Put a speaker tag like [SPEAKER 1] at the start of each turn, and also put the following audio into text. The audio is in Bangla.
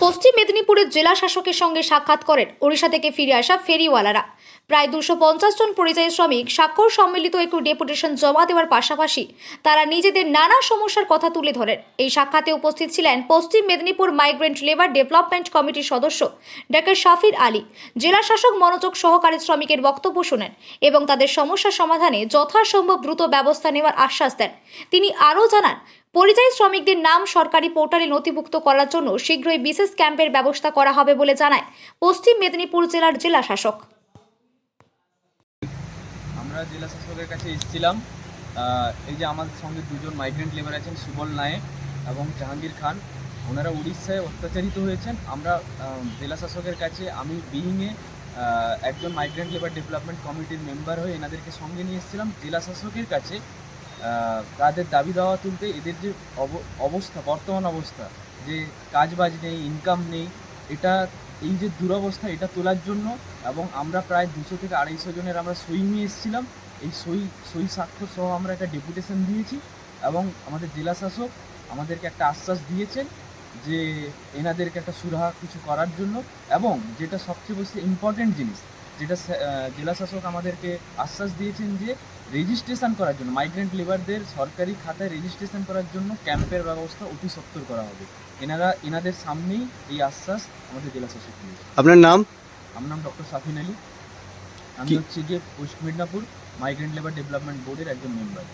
[SPEAKER 1] পশ্চিম মেদিনীপুরের জেলা শাসকের সঙ্গে সাক্ষাৎ করেন ওড়িশা থেকে ফিরে আসা ফেরিওয়ালারা। প্রায় 250 জন পরিযায়ী শ্রমিক স্বাক্ষর সম্মিলিত একটি ডেপুটেশন জমা দেওয়ার পাশাপাশি তারা নিজেদের নানা সমস্যার কথা তুলে ধরেন। এই সাক্ষাতে উপস্থিত ছিলেন পশ্চিম মেদিনীপুর মাইগ্রেন্ট লেবার ডেভেলপমেন্ট কমিটির সদস্য ডক্টর শাফির আলী। জেলা শাসক মনোযোগ সহকারে শ্রমিকের বক্তব্য শোনেন এবং তাদের সমস্যা সমাধানে যথাসম্ভব দ্রুত ব্যবস্থা নেওয়ার আশ্বাস দেন। তিনি আরও জানান, পরিযায়ী শ্রমিকদের নাম সরকারি পোর্টালে নথিভুক্ত করার জন্য শীঘ্রই বিশেষ ক্যাম্পের ব্যবস্থা করা হবে বলে জানায় পশ্চিম মেদিনীপুর জেলার জেলা শাসক।
[SPEAKER 2] আমরা জেলা শাসকের কাছে এসেছিলাম। এই যে আমাদের সঙ্গে দুজন মাইগ্রেন্ট লেবার আছেন, সুবল নায়েক এবং জাহাঙ্গীর খান, ওনারা উড়িষ্যায় অত্যাচারিত হয়েছেন। আমরা জেলা শাসকের কাছে আমি বিইংয়ে একজন মাইগ্রেন্ট লেবার ডেভেলপমেন্ট কমিটির মেম্বার হয়ে এনাদেরকে সঙ্গে নিয়ে এসেছিলাম জেলা শাসকের কাছে তাদের দাবি দাওয়া তুলতে। এদের যে অবস্থা, বর্তমান অবস্থা, যে কাজবাজ নেই, ইনকাম নেই, এই যে দুরবস্থা, এটা তোলার জন্য। এবং আমরা প্রায় 200 থেকে 250 জনের আমরা সই নিয়ে এসেছিলাম। এই সই স্বাক্ষর সহ আমরা একটা ডেপুটেশন দিয়েছি এবং আমাদের জেলা শাসক আমাদেরকে একটা আশ্বাস দিয়েছেন যে এনাদেরকে একটা সুরাহা কিছু করার জন্য। এবং যেটা সবচেয়ে বেশি ইম্পর্টেন্ট জিনিস, যেটা জেলা শাসক আমাদেরকে আশ্বাস দিয়েছেন যে রেজিস্ট্রেশন করার জন্য, মাইগ্রেন্ট লেবারদের সরকারি খাতায় রেজিস্ট্রেশন করার জন্য ক্যাম্পের ব্যবস্থা অতি সত্বর করা হবে। এনাদের সামনেই এই আশ্বাস আমাদের জেলা শাসক দিয়েছে।
[SPEAKER 3] আপনার নাম?
[SPEAKER 2] আমার নাম ডক্টর শাফিন আলী। আমি হচ্ছে গিয়ে পশ্চিম মেদিনীপুর মাইগ্রেন্ট লেবার ডেভেলপমেন্ট বোর্ডের একজন মেম্বার।